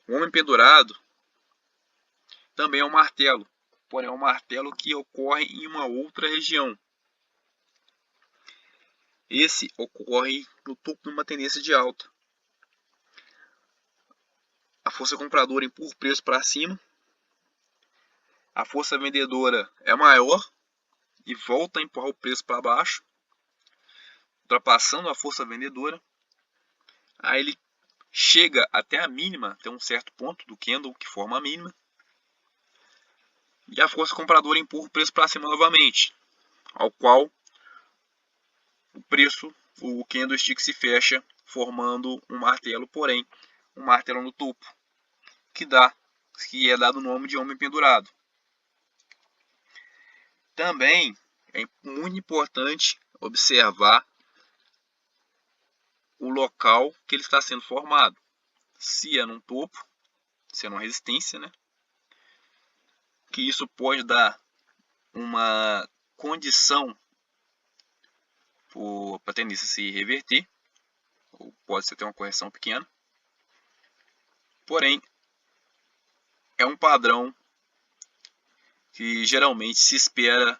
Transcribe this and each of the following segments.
O homem pendurado também é um martelo, porém é um martelo que ocorre em uma outra região. Esse ocorre no topo de uma tendência de alta. A força compradora empurra o preço para cima, a força vendedora é maior e volta a empurrar o preço para baixo, ultrapassando a força vendedora. Aí ele chega até a mínima, até um certo ponto do candle que forma a mínima, e a força compradora empurra o preço para cima novamente, ao qual o candlestick se fecha, formando um martelo, porém um martelo no topo, que é dado o nome de homem pendurado. Também é muito importante observar o local que ele está sendo formado. Se é num topo, se é numa resistência, né? Que isso pode dar uma condição para a tendência se reverter, ou pode ser até uma correção pequena. Porém, é um padrão que geralmente se espera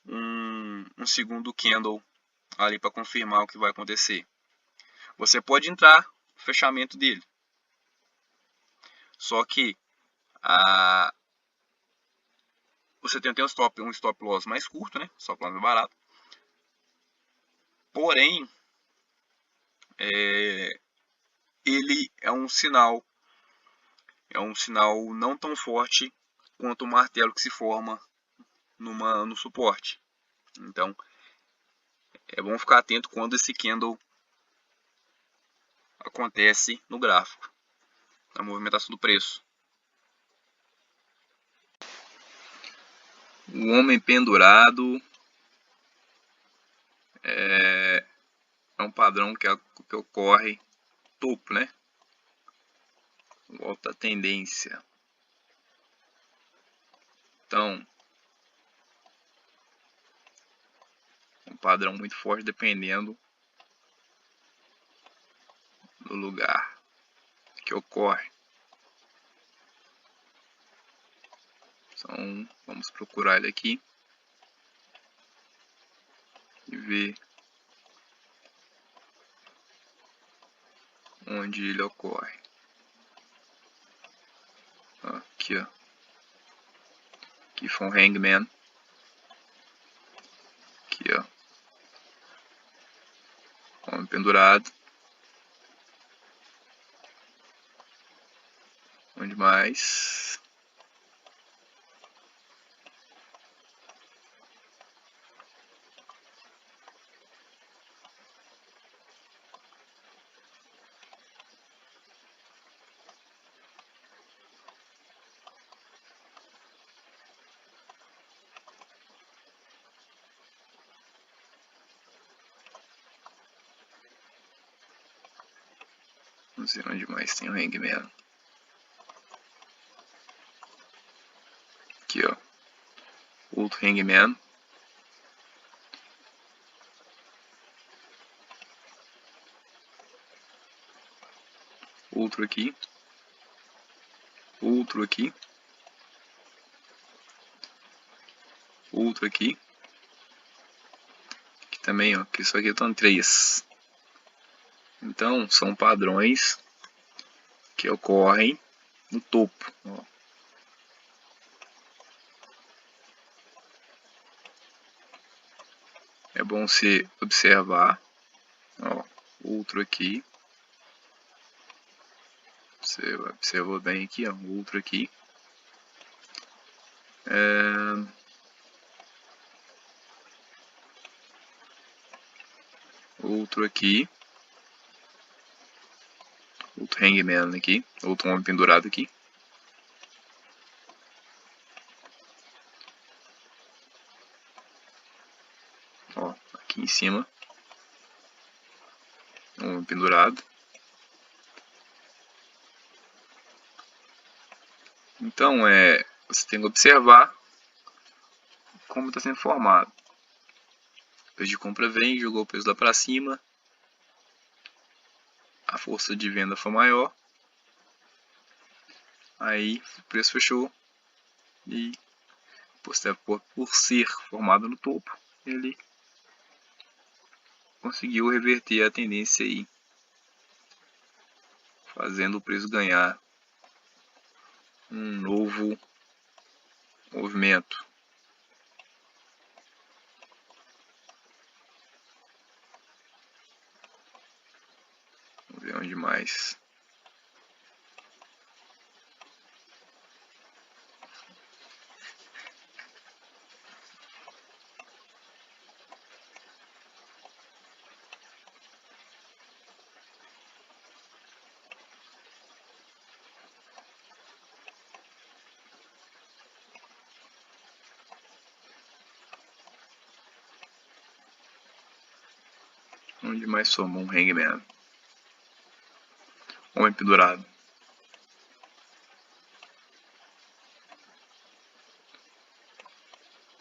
um segundo candle ali para confirmar o que vai acontecer. Você pode entrar no fechamento dele, só que você tem um stop loss mais curto, né? Stop loss mais barato. Porém, ele é um sinal não tão forte quanto o martelo que se forma no suporte. Então, é bom ficar atento quando esse candle acontece no gráfico, na movimentação do preço. O homem pendurado é um padrão que ocorre topo, né? Volta a tendência. Então, um padrão muito forte dependendo do lugar que ocorre. Então, vamos procurar ele aqui e ver onde ele ocorre. Aqui, ó. Aqui foi um hangman. Aqui, ó. Homem pendurado. Onde mais? Não sei onde mais tem o hangman. Aqui, ó. Outro hangman. Outro aqui. Outro aqui. Outro aqui. Aqui também, ó. Isso aqui estão 3. Então, são padrões que ocorrem no topo. Ó. É bom você observar. Ó, outro aqui. Você observou bem aqui, ó. Outro aqui. Outro aqui. Outro hangman aqui. Outro homem pendurado aqui. Ó, aqui em cima. Um homem pendurado. Então, você tem que observar como está sendo formado. O preço de compra vem, jogou o preço lá para cima. A força de venda foi maior. Aí o preço fechou e por ser formado no topo, ele conseguiu reverter a tendência aí, fazendo o preço ganhar um novo movimento. Vamos ver onde mais. Onde mais somou um hangman? Homem pendurado.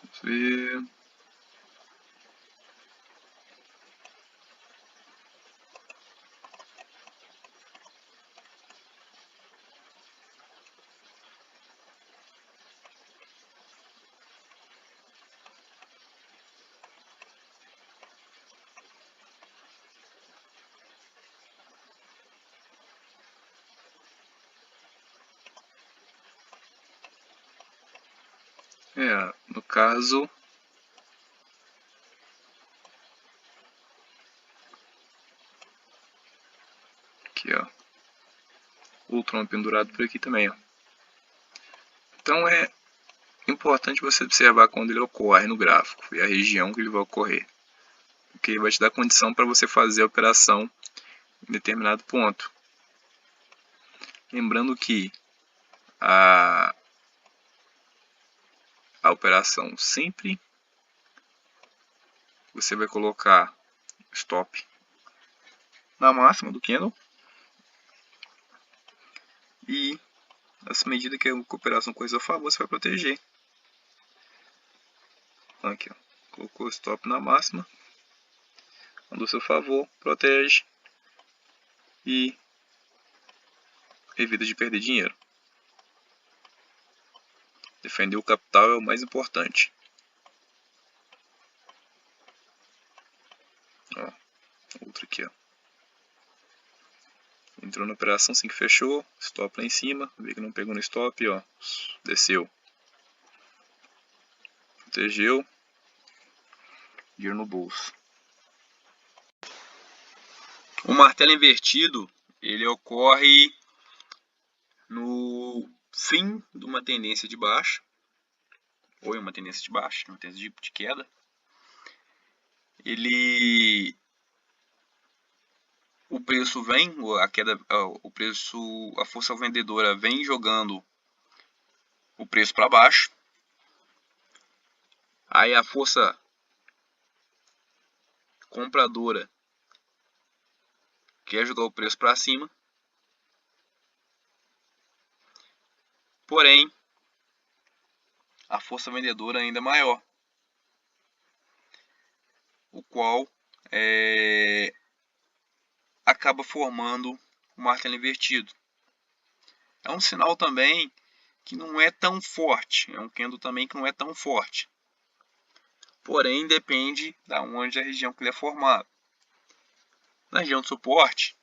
Vamos ver. No caso, aqui ó, outro homem pendurado por aqui também ó. Então é importante você observar quando ele ocorre no gráfico e a região que ele vai ocorrer, porque vai te dar condição para você fazer a operação em determinado ponto. Lembrando que a operação sempre você vai colocar stop na máxima do candle e nessa medida que a operação coisa a favor, você vai proteger. Então aqui ó, colocou stop na máxima, quando a seu favor, protege e evita de perder dinheiro. Defender o capital é o mais importante. Ó, outro aqui ó. Entrou na operação assim que fechou, stop lá em cima, vê que não pegou no stop, ó, desceu. Protegeu, dinheiro no bolso. O martelo invertido, ele ocorre no fim de uma tendência de baixa, ou em uma tendência de baixa, uma tendência de queda. O preço vem, a queda, o preço, a força vendedora vem jogando o preço para baixo. Aí a força compradora quer jogar o preço para cima. Porém, a força vendedora ainda é maior, o qual acaba formando o martelo invertido. É um sinal também que não é tão forte, é um candle também que não é tão forte. Porém, depende da onde a região que ele é formado. Na região de suporte,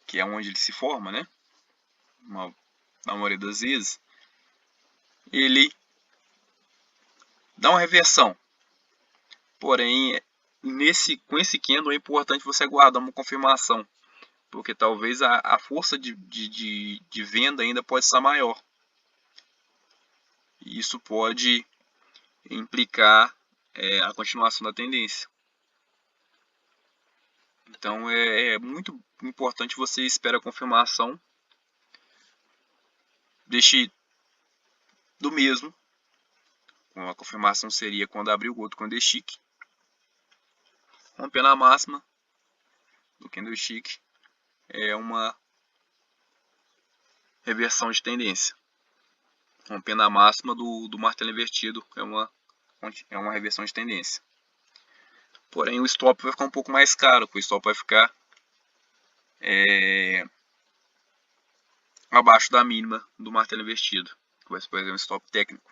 que é onde ele se forma, né? Na maioria das vezes, ele dá uma reversão. Porém, com esse candle é importante você aguardar uma confirmação, porque talvez a força de venda ainda pode estar maior. E isso pode implicar a continuação da tendência. Então é muito importante você esperar a confirmação. Deixe do mesmo. A confirmação seria quando abrir o outro candlestick, rompendo a máxima do candlestick, é uma reversão de tendência. Rompendo a máxima do martelo invertido, é uma reversão de tendência. Porém, o stop vai ficar um pouco mais caro, porque o stop vai ficar abaixo da mínima do martelo invertido, que vai ser um stop técnico.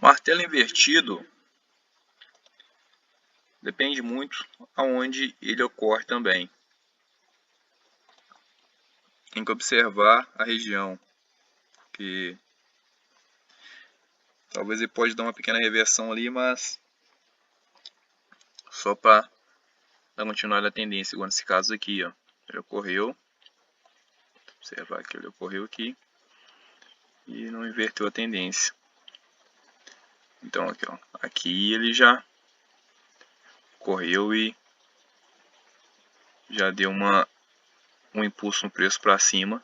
Martelo invertido depende muito aonde ele ocorre também. Tem que observar a região, porque talvez ele pode dar uma pequena reversão ali, mas só para dar continuidade à tendência, igual nesse caso aqui, ó. Ele ocorreu, observar que ele ocorreu aqui e não inverteu a tendência. Então aqui, ó, aqui ele já correu e já deu um impulso no preço para cima.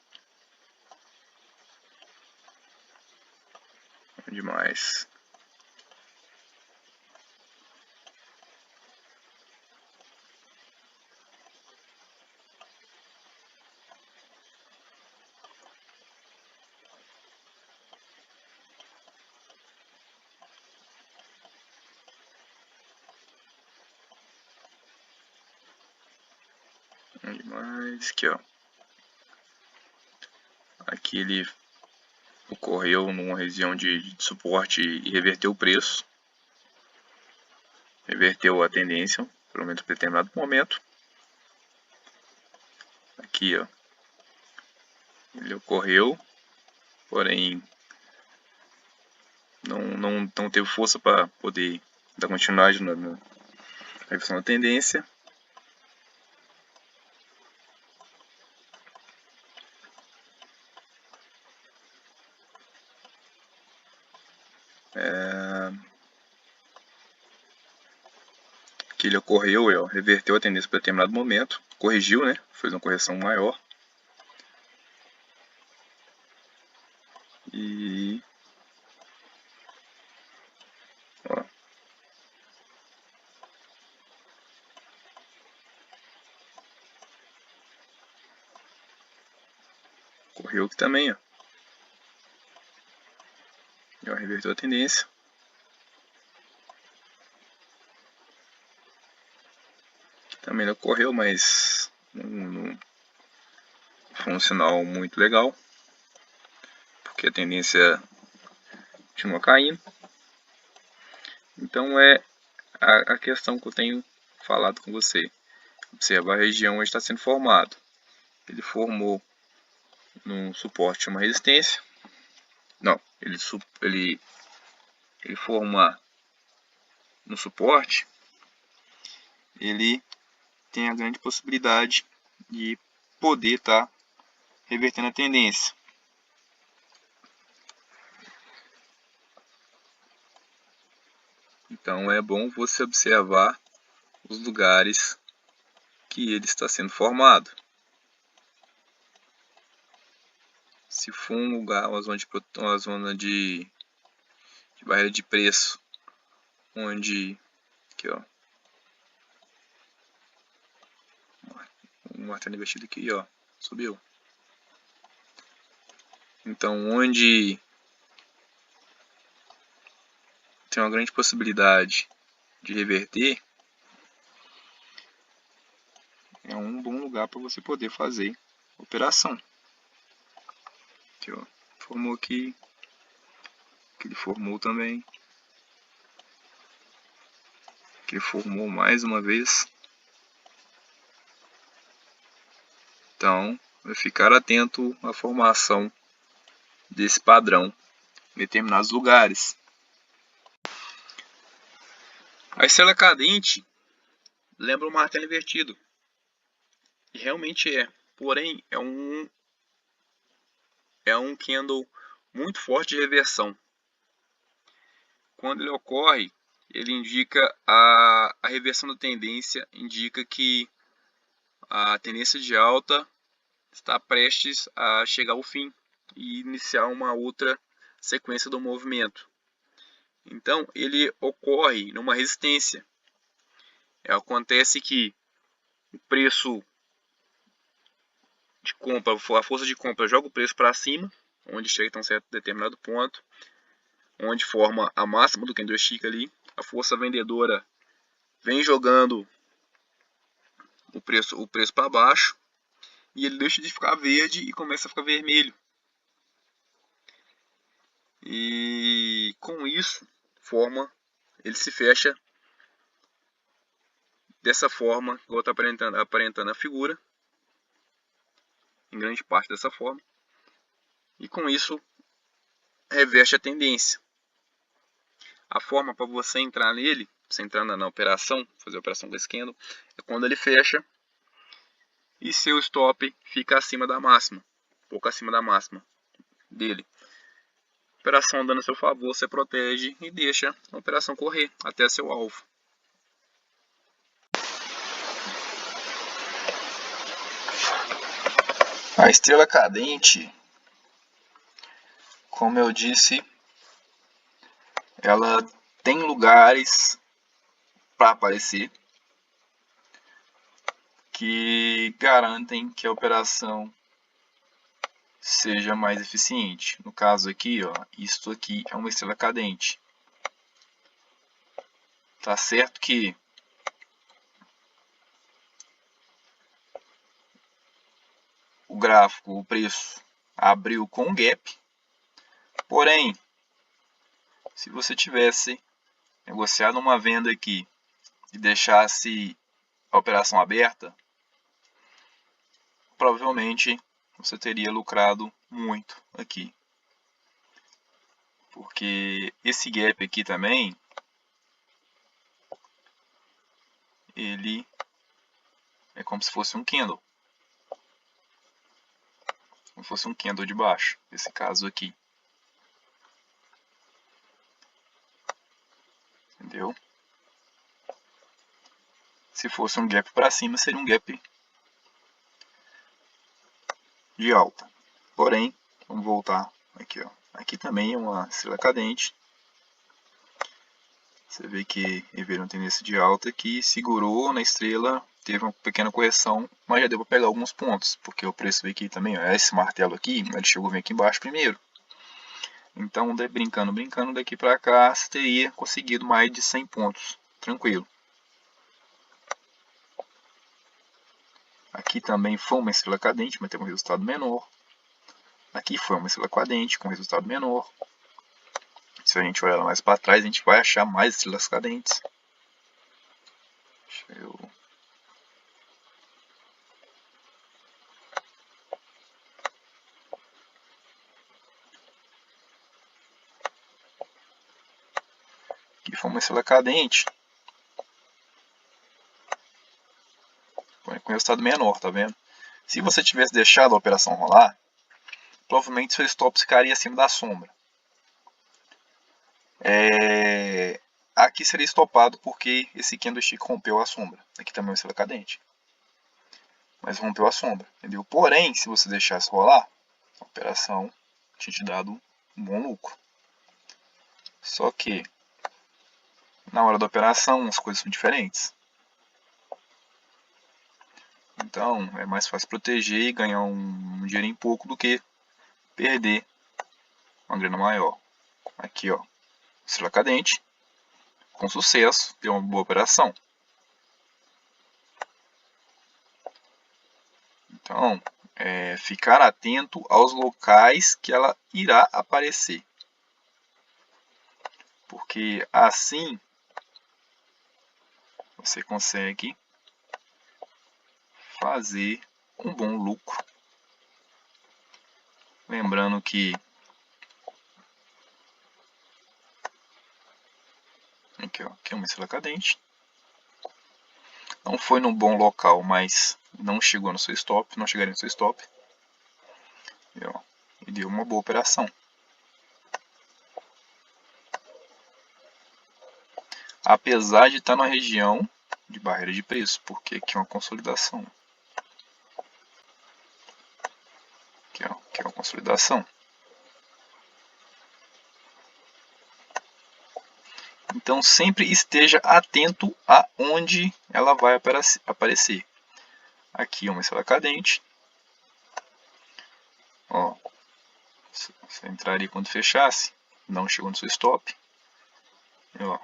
Demais. Demais. Aqui, ó. Aqui ele ocorreu numa região de suporte e reverteu o preço. Reverteu a tendência, pelo menos em determinado momento. Aqui, ó. Ele ocorreu, porém não teve força para poder dar continuidade na reversão da tendência. Que ele ocorreu, ó, reverteu a tendência para determinado momento, corrigiu, né? Fez uma correção maior. E ó, correu aqui também, ó. E, ó, reverteu a tendência. Aqui também ocorreu, mas não foi um sinal muito legal, porque a tendência continua caindo. Então é a questão que eu tenho falado com você. Observa a região onde está sendo formado. Ele formou num suporte uma resistência. Não, ele forma no suporte. Ele tem a grande possibilidade de poder estar revertendo a tendência. Então é bom você observar os lugares que ele está sendo formado. Se for um lugar, uma zona de barreira de preço, onde aqui, ó, um martelo invertido aqui, ó, subiu. Então, onde tem uma grande possibilidade de reverter, é um bom lugar para você poder fazer operação. Aqui, ó, formou aqui, que ele formou também, que ele formou mais uma vez. Então, vai ficar atento à formação desse padrão em determinados lugares. A estrela cadente lembra um martelo invertido. E realmente é. Porém, é um candle muito forte de reversão. Quando ele ocorre, ele indica a reversão da tendência, indica que a tendência de alta está prestes a chegar ao fim e iniciar uma outra sequência do movimento. Então, ele ocorre numa resistência. Acontece que o preço de compra, a força de compra joga o preço para cima, onde chega a um certo determinado ponto. onde forma a máxima do candlestick ali. A força vendedora vem jogando o preço para baixo e ele deixa de ficar verde e começa a ficar vermelho. E com isso ele se fecha dessa forma, igual está aparentando a figura, em grande parte dessa forma. E com isso reverte a tendência. A forma para você entrar nele, você entrar na operação, fazer a operação com esse candle, é quando ele fecha e seu stop fica acima da máxima, um pouco acima da máxima dele. Operação andando a seu favor, você protege e deixa a operação correr até seu alvo. A estrela cadente, como eu disse, ela tem lugares para aparecer que garantem que a operação seja mais eficiente. No caso aqui, ó, isto aqui é uma estrela cadente. Tá certo que o gráfico, o preço abriu com gap, porém, se você tivesse negociado uma venda aqui e deixasse a operação aberta, provavelmente você teria lucrado muito aqui. Porque esse gap aqui também, ele é como se fosse um candle. Como se fosse um candle de baixo, nesse caso aqui. Entendeu? Se fosse um gap para cima, seria um gap de alta. Porém, vamos voltar aqui, ó. Aqui também é uma estrela cadente. Você vê que ele veio uma tendência de alta que segurou na estrela, teve uma pequena correção, mas já deu para pegar alguns pontos, porque o preço veio aqui também, ó, esse martelo aqui, ele chegou a vir aqui embaixo primeiro. Então, brincando, daqui para cá, você teria conseguido mais de 100 pontos, tranquilo. Aqui também foi uma estrela cadente, mas teve um resultado menor. Aqui foi uma estrela cadente com resultado menor. Se a gente olhar mais para trás, a gente vai achar mais estrelas cadentes. Deixa eu... Aqui foi uma estrela cadente com resultado menor, tá vendo? Se você tivesse deixado a operação rolar, provavelmente seu stop ficaria acima da sombra. Aqui seria estopado porque esse candlestick rompeu a sombra. Aqui também é uma estrela cadente. Mas rompeu a sombra, entendeu? Porém, se você deixasse rolar, a operação tinha te dado um bom lucro. Só que, na hora da operação, as coisas são diferentes. Então, é mais fácil proteger e ganhar um dinheirinho pouco do que perder uma grana maior. Aqui, ó, estrela cadente, com sucesso, deu uma boa operação. Então, ficar atento aos locais que ela irá aparecer. Porque assim você consegue fazer um bom lucro. Lembrando que aqui é uma estrela cadente. Não foi num bom local, mas não chegou no seu stop, não chegaria no seu stop. E deu uma boa operação. Apesar de estar na região de barreira de preço, porque aqui é uma consolidação. Aqui é uma consolidação. Então sempre esteja atento a onde ela vai aparecer. Aqui é uma estrela cadente. Ó, você entraria quando fechasse. não chegou no seu stop, ó,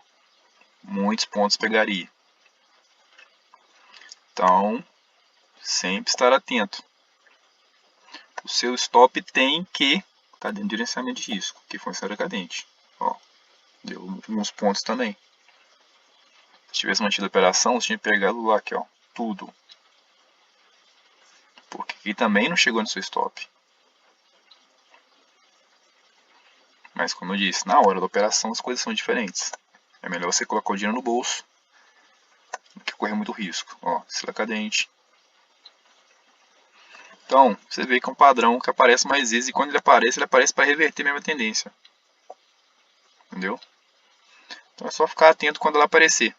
muitos pontos pegaria. Então, sempre estar atento. O seu stop tem que estar dentro do gerenciamento de risco, que foi um cadente. Ó, deu alguns pontos também. Se tivesse mantido a operação, você tinha pegado lá, aqui, ó, tudo. Porque aqui também não chegou no seu stop. Mas como eu disse, na hora da operação as coisas são diferentes. É melhor você colocar o dinheiro no bolso do que correr muito risco. Ó, sela cadente. Então, você vê que é um padrão que aparece mais vezes e quando ele aparece para reverter a mesma tendência. Entendeu? Então é só ficar atento quando ela aparecer.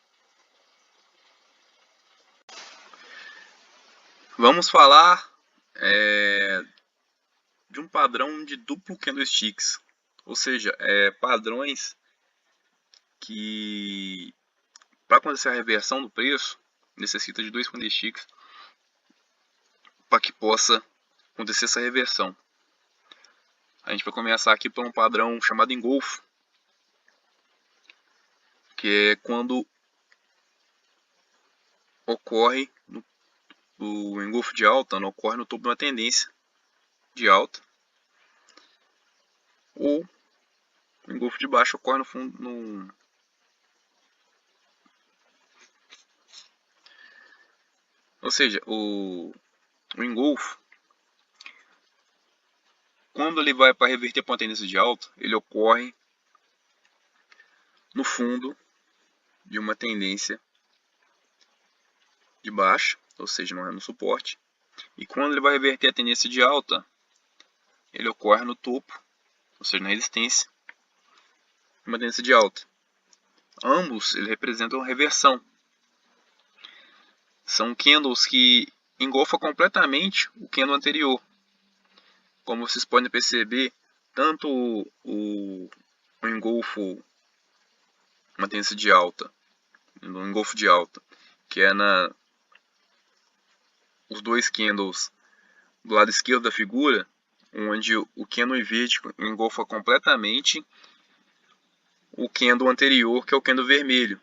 Vamos falar de um padrão de duplo candlesticks. Ou seja, padrões que, para acontecer a reversão do preço, necessita de dois candlesticks para que possa acontecer essa reversão. A gente vai começar aqui por um padrão chamado engolfo, que é quando ocorre o engolfo de alta, não ocorre no topo de uma tendência de alta, ou o engolfo de baixo ocorre no fundo, ou seja, o engolfo, quando ele vai para reverter para uma tendência de alta, ele ocorre no fundo de uma tendência de baixa, ou seja, não é no suporte. E quando ele vai reverter a tendência de alta, ele ocorre no topo, ou seja, na resistência, de uma tendência de alta. Ambos eles representam reversão. São candles que engolfam completamente o candle anterior. Como vocês podem perceber, tanto o engolfo, uma tendência de alta, no engolfo de alta, que é os dois candles do lado esquerdo da figura, onde o candle em verde engolfa completamente o candle anterior, que é o candle vermelho.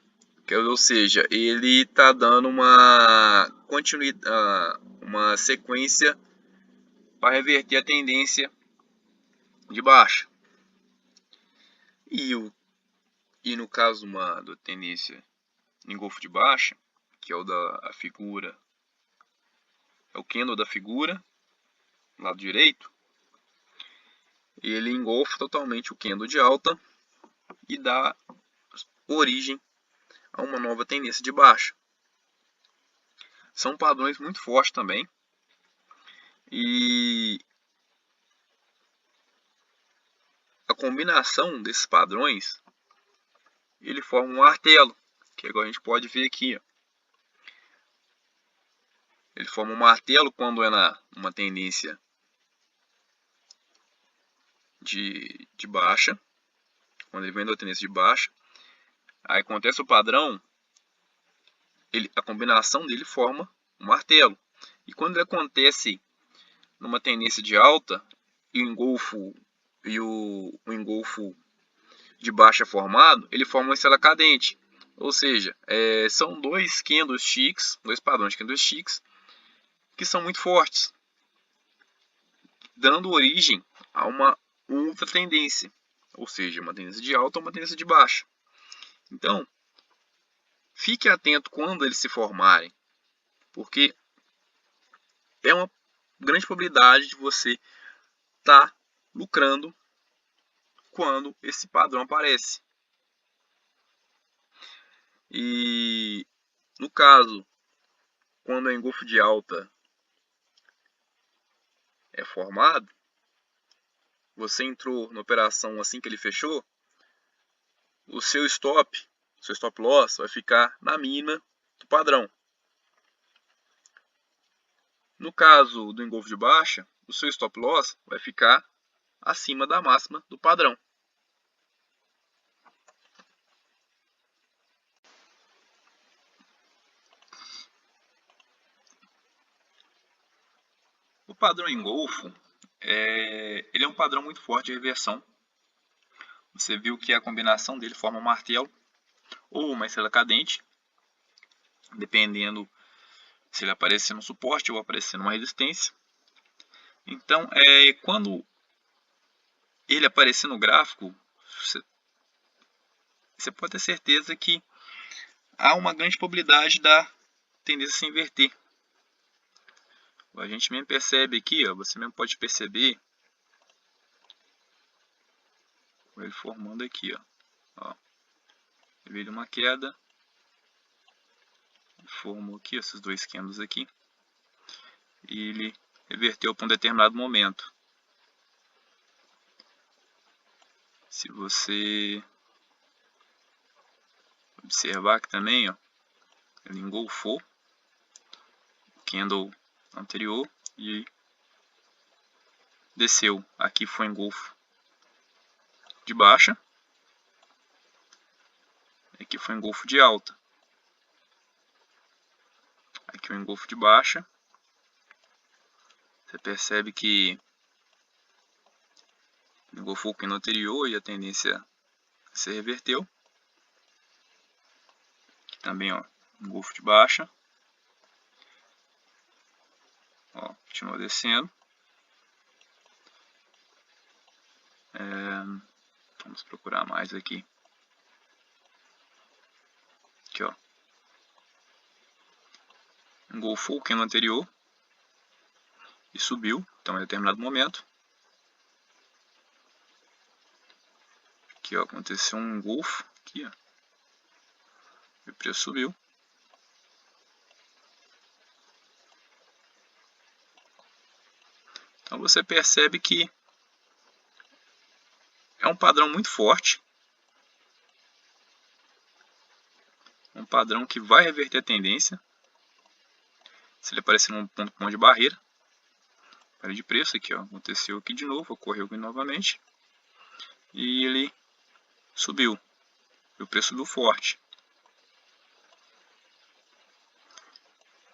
Ou seja, ele está dando uma continuidade, uma sequência para reverter a tendência de baixa. E no caso da tendência em engolfo de baixa, que é o da figura, é o candle da figura, lado direito, ele engolfa totalmente o candle de alta e dá origem a uma nova tendência de baixa. São padrões muito fortes também. E a combinação desses padrões, ele forma um martelo, que é igual a gente pode ver aqui. Ó. Ele forma um martelo quando é uma tendência de baixa, quando ele vem da tendência de baixa. Aí acontece o padrão, a combinação dele forma um martelo. E quando ele acontece numa tendência de alta, e o engolfo de baixa formado, ele forma uma estrela cadente. Ou seja, são dois candlesticks, dois padrões de candlesticks, que são muito fortes, dando origem a uma outra tendência, ou seja, uma tendência de alta ou uma tendência de baixa. Então, fique atento quando eles se formarem, porque é uma grande probabilidade de você estar lucrando quando esse padrão aparece. E no caso, quando o engolfo de alta é formado, você entrou na operação assim que ele fechou, o seu stop loss vai ficar na mínima do padrão. No caso do engolfo de baixa, o seu stop loss vai ficar acima da máxima do padrão. O padrão engolfo, ele é um padrão muito forte de reversão, Você viu que a combinação dele forma um martelo ou uma estrela cadente, dependendo se ele aparecer no suporte ou aparecer numa resistência. Então, quando ele aparecer no gráfico, você pode ter certeza que há uma grande probabilidade da tendência se inverter. A gente mesmo percebe aqui, ó, você mesmo pode perceber ele formando aqui, ó. Veio uma queda, formou aqui esses dois candles aqui, e ele reverteu para um determinado momento. Se você observar aqui também, ó, ele engolfou o candle anterior e desceu. Aqui foi engolfo de baixa, aqui foi engolfo de alta. Aqui o engolfo de baixa. Você percebe que engolfou o candle anterior e a tendência se reverteu. Aqui também, ó, engolfo de baixa. Ó, continua descendo. Vamos procurar mais aqui. Aqui, ó. Engolfou o candle anterior e subiu, então em determinado momento. Aqui, ó, aconteceu um engolfo aqui, ó. E o preço subiu. Então você percebe que é um padrão muito forte. Um padrão que vai reverter a tendência. Se ele aparecer num ponto bom de barreira de preço aqui, ó, aconteceu aqui de novo, ocorreu aqui novamente. E ele subiu. E o preço subiu forte.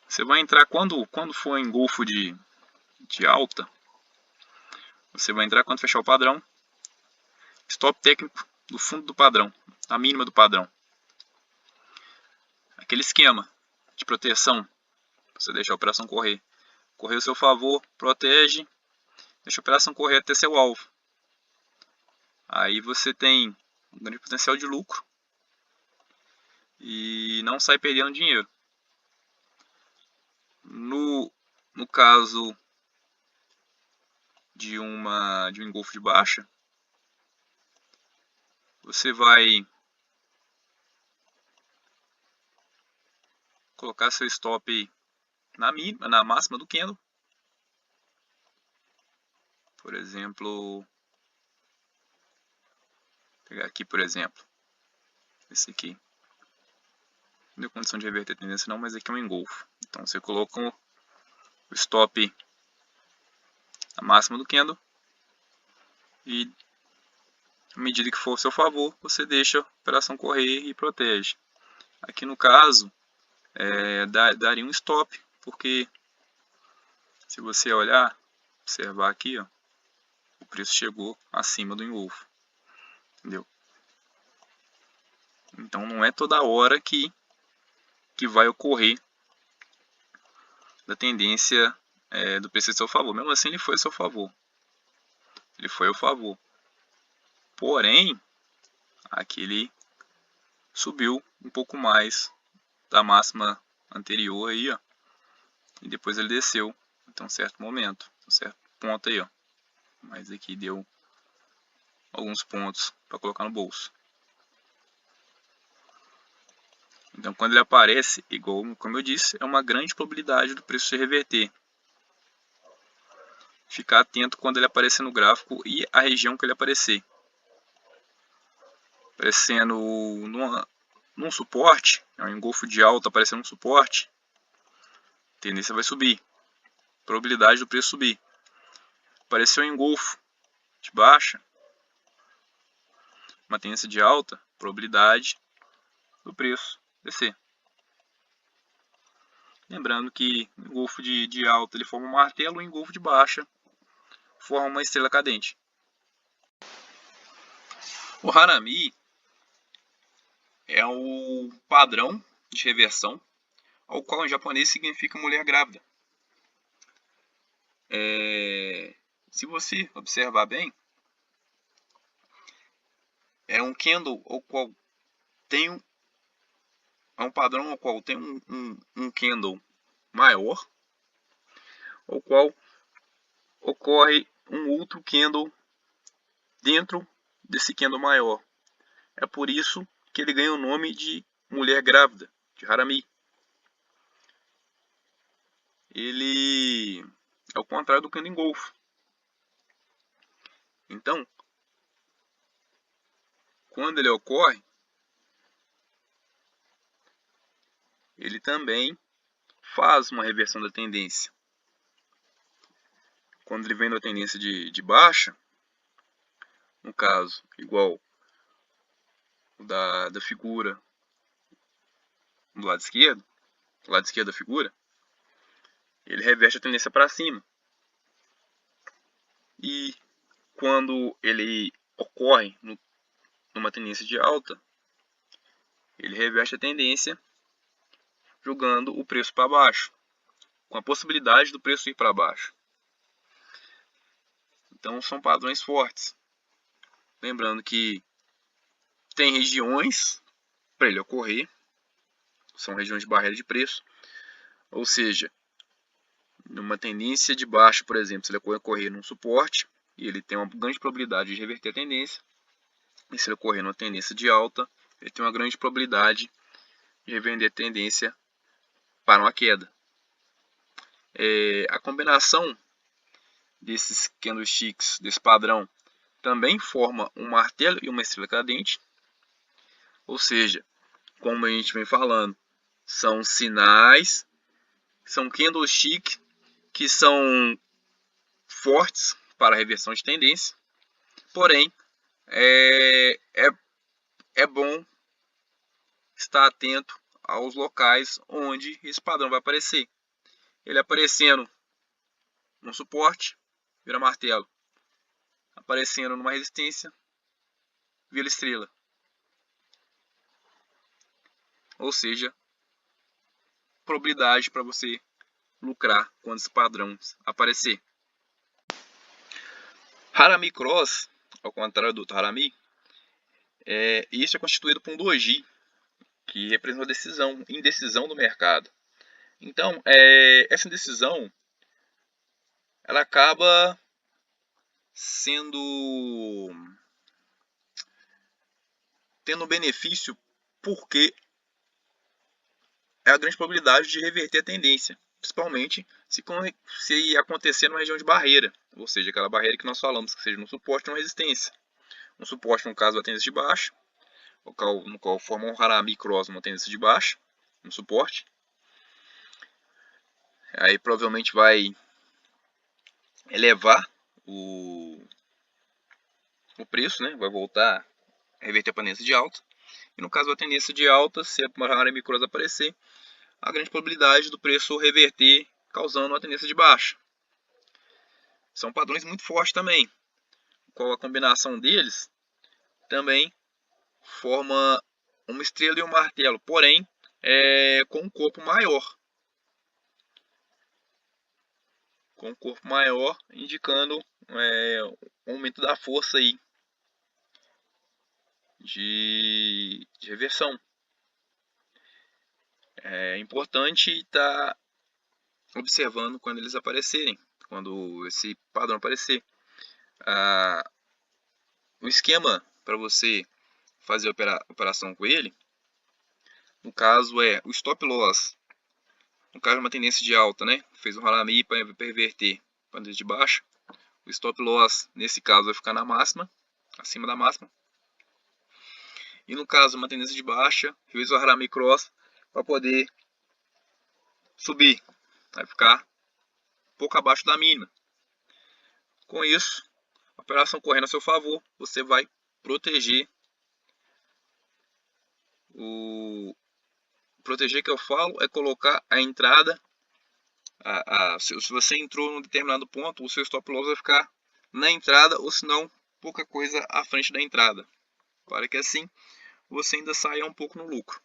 Você vai entrar quando for engolfo de alta. Você vai entrar quando fechar o padrão. Stop técnico do fundo do padrão, a mínima do padrão. Aquele esquema de proteção. Você deixa a operação correr. Correr ao seu favor, protege, deixa a operação correr até seu alvo. Aí você tem um grande potencial de lucro e não sai perdendo dinheiro. No caso de um engolfo de baixa, você vai colocar seu stop na máxima do candle. Por exemplo, vou pegar aqui, por exemplo, esse aqui. Não deu condição de reverter a tendência não, mas aqui é um engolfo. Então você coloca o stop na máxima do candle e à medida que for ao seu favor, você deixa a operação correr e protege. Aqui no caso, daria um stop, porque se você olhar, observar aqui, ó, o preço chegou acima do engolfo, entendeu? Então não é toda hora que vai ocorrer da tendência do preço a seu favor. Mesmo assim ele foi a seu favor. Ele foi ao favor. Porém, aqui ele subiu um pouco mais da máxima anterior aí, ó. E depois ele desceu até um certo momento, um certo ponto aí, ó. Mas aqui deu alguns pontos para colocar no bolso. Então quando ele aparece, igual como eu disse, é uma grande probabilidade do preço se reverter. Ficar atento quando ele aparecer no gráfico e a região que ele aparecer. Aparecendo num suporte, é um engolfo de alta aparecendo num suporte, a tendência vai subir. Probabilidade do preço subir. Apareceu um engolfo de baixa, uma tendência de alta, probabilidade do preço descer. Lembrando que o engolfo de alta ele forma um martelo, o engolfo de baixa forma uma estrela cadente. O Harami é o padrão de reversão, ao qual em japonês significa mulher grávida. Se você observar bem, é um candle ao qual tem é um padrão ao qual tem um candle maior, ao qual ocorre um outro candle dentro desse candle maior. É por isso que ele ganha o nome de mulher grávida, de Harami. Ele é o contrário do candle engolfo. Então, quando ele ocorre, ele também faz uma reversão da tendência. Quando ele vem da tendência de baixa, no caso, igual da figura do lado esquerdo da figura, ele reverte a tendência para cima. E quando ele ocorre numa tendência de alta, ele reverte a tendência jogando o preço para baixo, com a possibilidade do preço ir para baixo. Então são padrões fortes. Lembrando que tem regiões para ele ocorrer, são regiões de barreira de preço, ou seja, numa tendência de baixa, por exemplo, se ele ocorrer num suporte, e ele tem uma grande probabilidade de reverter a tendência, e se ele ocorrer numa tendência de alta, ele tem uma grande probabilidade de reverter a tendência para uma queda. A combinação desses candlesticks, desse padrão, também forma um martelo e uma estrela cadente, ou seja, como a gente vem falando, são sinais, são candlesticks que são fortes para a reversão de tendência, porém é bom estar atento aos locais onde esse padrão vai aparecer. Ele aparecendo no suporte, vira martelo. Aparecendo numa resistência, vira estrela. Ou seja, probabilidade para você lucrar quando esse padrão aparecer. Harami Cross, ao contrário do Harami, isso é constituído por um doji, que representa a indecisão do mercado. Então, essa indecisão, ela acaba tendo benefício porque é a grande probabilidade de reverter a tendência, principalmente se acontecer numa região de barreira, ou seja, aquela barreira que nós falamos, que seja no suporte ou uma resistência. Um suporte, no caso, a tendência de baixa, no qual forma um Harami Cross, uma tendência de baixa, um suporte. Aí provavelmente vai elevar o preço, né? Vai voltar a reverter a tendência de alta. E no caso da tendência de alta, se a Harami Cross aparecer, a grande probabilidade do preço reverter, causando uma tendência de baixa. São padrões muito fortes também, qual a combinação deles também forma uma estrela e um martelo, porém com um corpo maior. Com um corpo maior, indicando um aumento da força aí de reversão. É importante estar observando quando eles aparecerem, quando esse padrão aparecer. O esquema para você fazer a operação com ele, no caso é o stop loss. No caso, uma tendência de alta, né? Fez um Harami para perverter para tendência de baixa. O stop loss, nesse caso, vai ficar na máxima, acima da máxima. E no caso, uma tendência de baixa, fez o Harami Cross para poder subir. Vai ficar um pouco abaixo da mínima. Com isso, a operação correndo a seu favor, você vai proteger Proteger que eu falo é colocar a entrada. Se você entrou num determinado ponto, o seu stop loss vai ficar na entrada, ou se não, pouca coisa à frente da entrada. para que assim você ainda saia um pouco no lucro.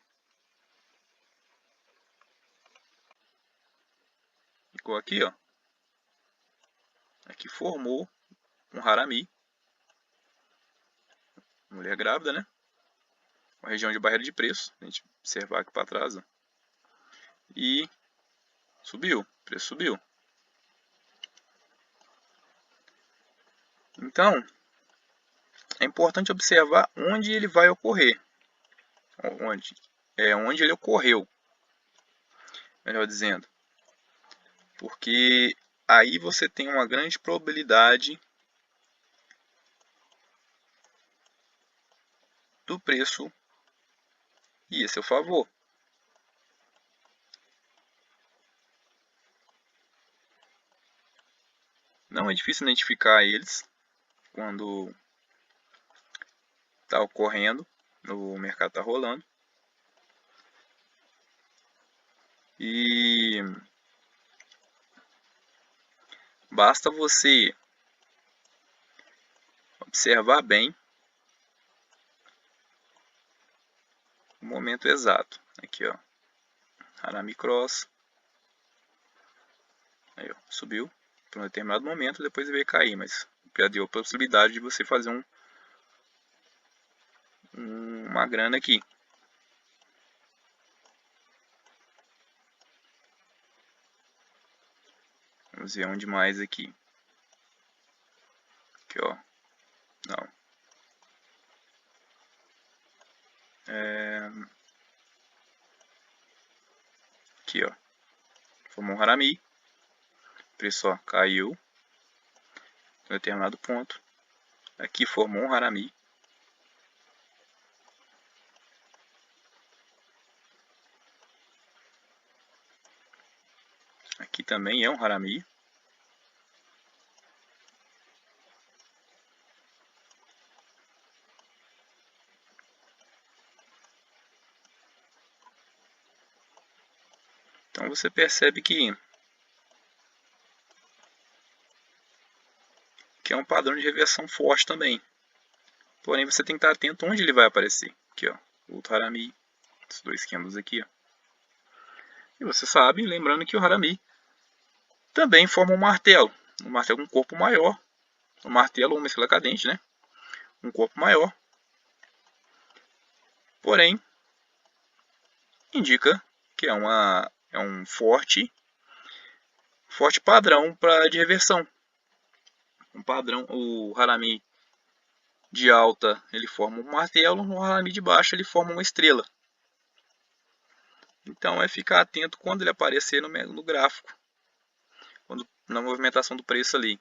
Ficou aqui, ó. Aqui formou um harami. Mulher grávida, né? Uma região de barreira de preço. A gente observar aqui para trás, ó. E subiu, o preço subiu. Então, é importante observar onde ele vai ocorrer. Onde ele ocorreu, melhor dizendo. Porque aí você tem uma grande probabilidade do preço ir a seu favor. Não é difícil identificar eles quando está ocorrendo, o mercado está rolando. E basta você observar bem o momento exato. Aqui, ó, Harami Cross. Aí, ó, subiu por um determinado momento, depois veio cair, mas já deu a possibilidade de você fazer uma grana aqui. Vamos ver onde mais aqui. Aqui, ó. Não. Aqui, ó. Formou um harami. O preço, ó, caiu em determinado ponto. Aqui formou um harami. Aqui também é um harami. Então você percebe que é um padrão de reversão forte também. Porém, você tem que estar atento onde ele vai aparecer. Aqui, ó, outro harami, esses dois candles aqui, ó. E você sabe, lembrando que o harami também forma um martelo com um corpo maior. Um martelo ou uma estrela cadente, né? Um corpo maior. Porém, indica que é um forte padrão de reversão. Um padrão, o harami de alta ele forma um martelo, no harami de baixo ele forma uma estrela. Então é ficar atento quando ele aparecer no gráfico, na movimentação do preço ali.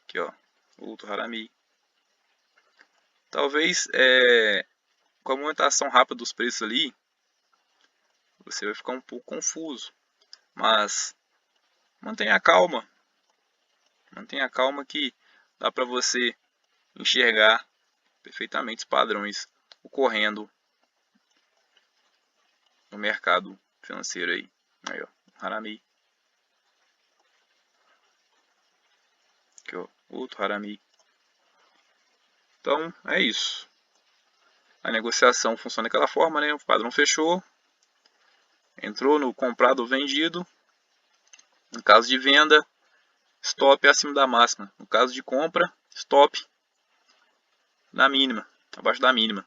Aqui, ó, outro harami. Talvez com a movimentação rápida dos preços ali, você vai ficar um pouco confuso, mas mantenha calma que dá para você enxergar perfeitamente os padrões ocorrendo no mercado financeiro aí. Aí, ó, harami. Aqui, ó, outro harami. Então, é isso. A negociação funciona daquela forma, né? O padrão fechou, entrou no comprado ou vendido. No caso de venda, stop acima da máxima. No caso de compra, stop na mínima, abaixo da mínima.